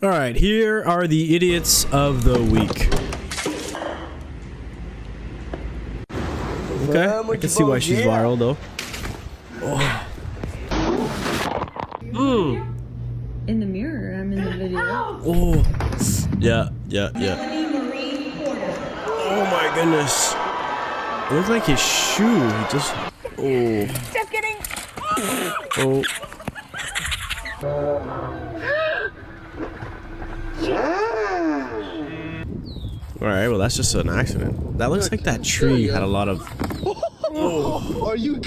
Alright, here are the idiots of the week. Okay, I can see why she's viral though. Oh. In the mirror, I'm in the video. Oh. Yeah. Oh my goodness. It looks like his shoe. He just. Oh. Just kidding. Oh. Alright, well that's just an accident. That looks like that tree had a lot of... Oh. Are you...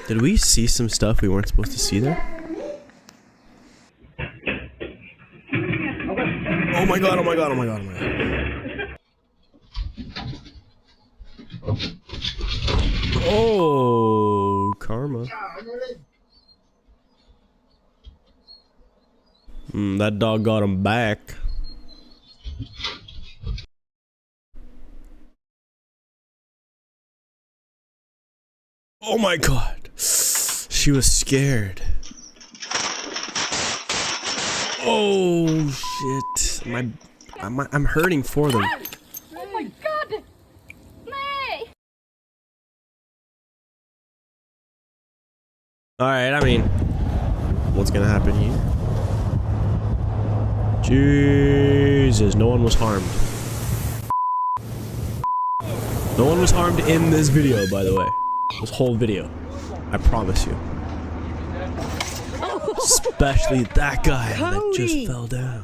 Did we see some stuff we weren't supposed to see there? Oh my god, oh my god, oh my god, oh my god. Oh, karma. That dog got him back. Oh my god. She was scared. Oh shit. I'm hurting for them. Oh my god. Nay. Alright, I mean, what's gonna happen here? Jesus, no one was harmed. No one was harmed in this video, by the way. This whole video. I promise you. Especially that guy that just fell down.